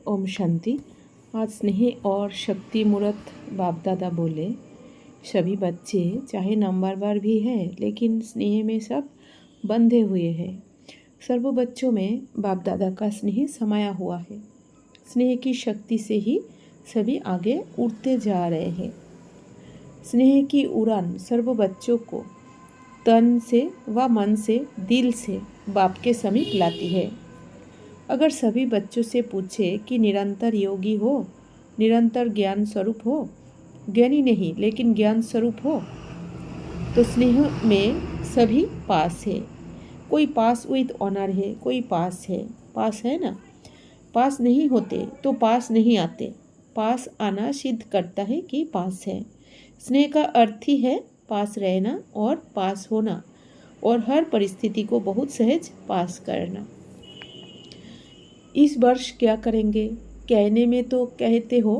ओम शांति। आज स्नेह और शक्ति मूर्त बाप दादा बोले, सभी बच्चे चाहे नंबरवार भी है लेकिन स्नेह में सब बंधे हुए हैं। सर्व बच्चों में बाप दादा का स्नेह समाया हुआ है। स्नेह की शक्ति से ही सभी आगे उड़ते जा रहे हैं। स्नेह की उड़ान सर्व बच्चों को तन से व मन से, दिल से बाप के समीप लाती है। अगर सभी बच्चों से पूछे कि निरंतर योगी हो, निरंतर ज्ञान स्वरूप हो, ज्ञानी नहीं लेकिन ज्ञान स्वरूप हो, तो स्नेह में सभी पास है। कोई पास विद ऑनर है, कोई पास है ना। पास नहीं होते तो पास नहीं आते। पास आना सिद्ध करता है कि पास है। स्नेह का अर्थ ही है पास रहना और पास होना, और हर परिस्थिति को बहुत सहज पास करना। इस वर्ष क्या करेंगे? कहने में तो कहते हो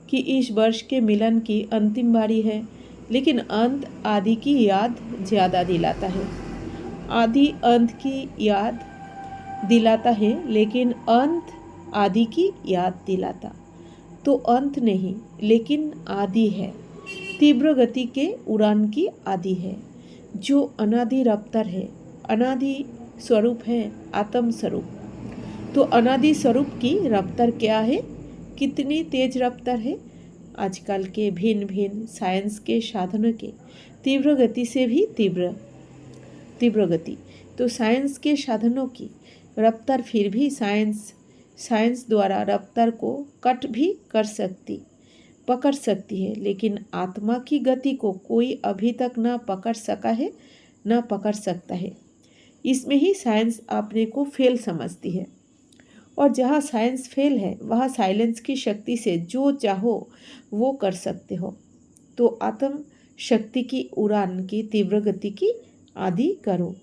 कि इस वर्ष के मिलन की अंतिम बारी है, लेकिन अंत आदि की याद ज़्यादा दिलाता है। आदि अंत की याद दिलाता है, लेकिन अंत आदि की याद दिलाता तो अंत नहीं लेकिन आदि है। तीव्र गति के उड़ान की आदि है, जो अनादि रफ्तार है, अनादि स्वरूप है, आत्म स्वरूप। तो अनादि स्वरूप की रफ्तार क्या है? कितनी तेज रफ्तार है? आजकल के भिन्न भिन्न साइंस के साधनों के तीव्र गति से भी तीव्र गति। तो साइंस के साधनों की रफ्तार फिर भी साइंस द्वारा रफ्तार को कट भी पकड़ सकती है, लेकिन आत्मा की गति को कोई अभी तक ना पकड़ सका है, ना पकड़ सकता है। इसमें ही साइंस अपने को फेल समझती है, और जहाँ साइंस फेल है वहाँ साइलेंस की शक्ति से जो चाहो वो कर सकते हो। तो आत्म शक्ति की उड़ान की तीव्र गति की आदि करो,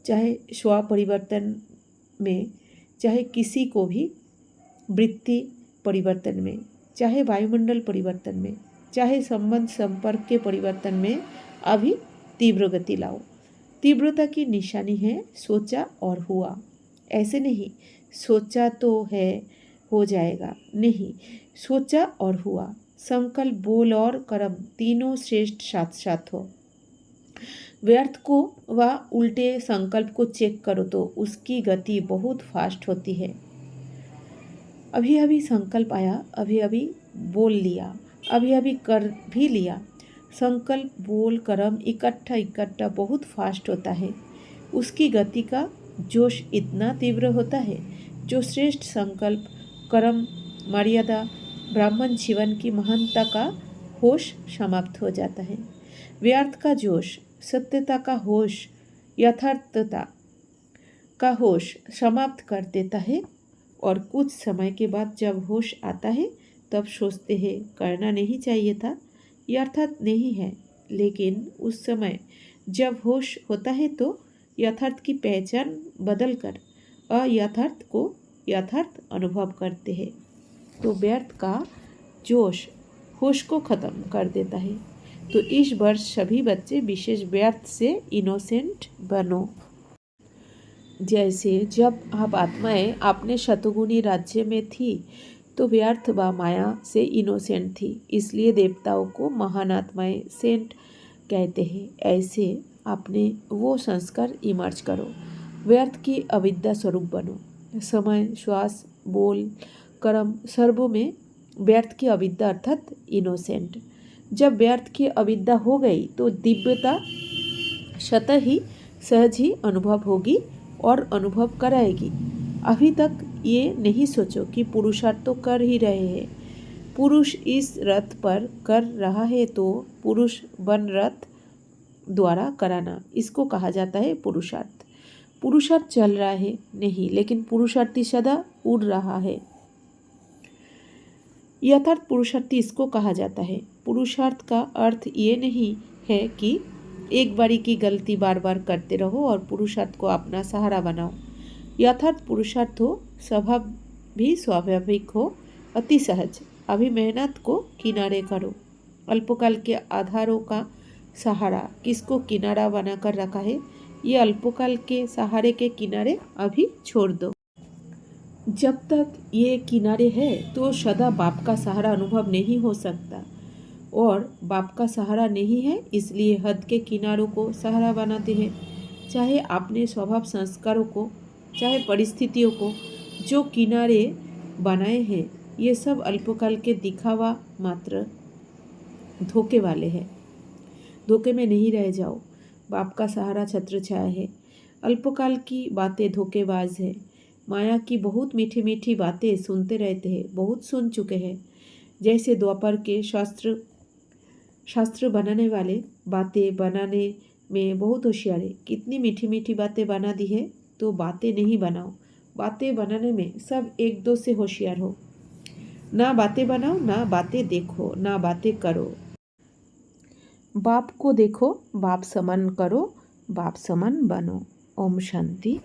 चाहे स्व परिवर्तन में, चाहे किसी को भी वृत्ति परिवर्तन में, चाहे वायुमंडल परिवर्तन में, चाहे संबंध संपर्क के परिवर्तन में, अभी तीव्र गति लाओ। तीव्रता की निशानी है सोचा और हुआ। ऐसे नहीं सोचा तो है हो जाएगा, नहीं, सोचा और हुआ। संकल्प, बोल और कर्म तीनों श्रेष्ठ साथ साथ हो। व्यर्थ को व उल्टे संकल्प को चेक करो तो उसकी गति बहुत फास्ट होती है। अभी अभी संकल्प आया, अभी अभी बोल लिया, अभी अभी कर भी लिया। संकल्प, बोल, कर्म इकट्ठा बहुत फास्ट होता है। उसकी गति का जोश इतना तीव्र होता है, जो श्रेष्ठ संकल्प, कर्म, मर्यादा, ब्राह्मण जीवन की महानता का होश समाप्त हो जाता है। व्यर्थ का जोश, सत्यता का होश, यथार्थता का होश समाप्त कर देता है, और कुछ समय के बाद जब होश आता है तब सोचते हैं करना नहीं चाहिए था, यथार्थ नहीं है। लेकिन उस समय जब होश होता है तो यथार्थ की पहचान बदलकर अयथार्थ को यथार्थ अनुभव करते हैं। तो व्यर्थ का जोश होश को खत्म कर देता है। तो इस वर्ष सभी बच्चे विशेष व्यर्थ से इनोसेंट बनो। जैसे जब आप आत्माएं अपने शतगुणी राज्य में थी तो व्यर्थ व माया से इनोसेंट थी, इसलिए देवताओं को महान आत्माएं सेंट कहते हैं। ऐसे अपने वो संस्कार इमर्ज करो, व्यर्थ की अविद्या स्वरूप बनो। समय, श्वास, बोल, कर्म सर्वों में व्यर्थ की अविद्या अर्थात इनोसेंट। जब व्यर्थ की अविद्या हो गई तो दिव्यता स्वतः ही सहज ही अनुभव होगी और अनुभव कराएगी। अभी तक ये नहीं सोचो कि पुरुषार्थ तो कर ही रहे हैं। पुरुष इस रथ पर कर रहा है तो पुरुष बन रथ द्वारा कराना, इसको कहा जाता है पुरुषार्थ। पुरुषार्थ चल रहा है नहीं, लेकिन पुरुषार्थी सदा उड़ रहा है। यथार्थ पुरुषार्थी इसको कहा जाता है। पुरुषार्थ का अर्थ ये नहीं है कि एक बारी की गलती बार बार करते रहो और पुरुषार्थ को अपना सहारा बनाओ। यथार्थ पुरुषार्थ हो, स्वभाव भी स्वाभाविक हो, अति सहज। अभी मेहनत को किनारे करो। अल्पकाल के आधारों का सहारा किसको किनारा बनाकर रखा है, ये अल्पकाल के सहारे के किनारे अभी छोड़ दो। जब तक ये किनारे है तो सदा बाप का सहारा अनुभव नहीं हो सकता, और बाप का सहारा नहीं है इसलिए हद के किनारों को सहारा बनाते हैं। चाहे आपने स्वभाव संस्कारों को, चाहे परिस्थितियों को, जो किनारे बनाए हैं ये सब अल्पकाल के दिखावा मात्र, धोखे वाले हैं। धोखे में नहीं रह जाओ। बाप का सहारा छत्र छाया है। अल्पकाल की बातें धोखेबाज है। माया की बहुत मीठी मीठी बातें सुनते रहते हैं, बहुत सुन चुके हैं। जैसे द्वापर के शास्त्र बनाने वाले बातें बनाने में बहुत होशियार है। कितनी मीठी मीठी बातें बना दी है, तो बातें नहीं बनाओ। बातें बनाने में सब एक दो से होशियार हो। ना बातें बनाओ, ना बातें देखो, ना बातें करो। बाप को देखो, बाप समान करो, बाप समान बनो। ओम शांति।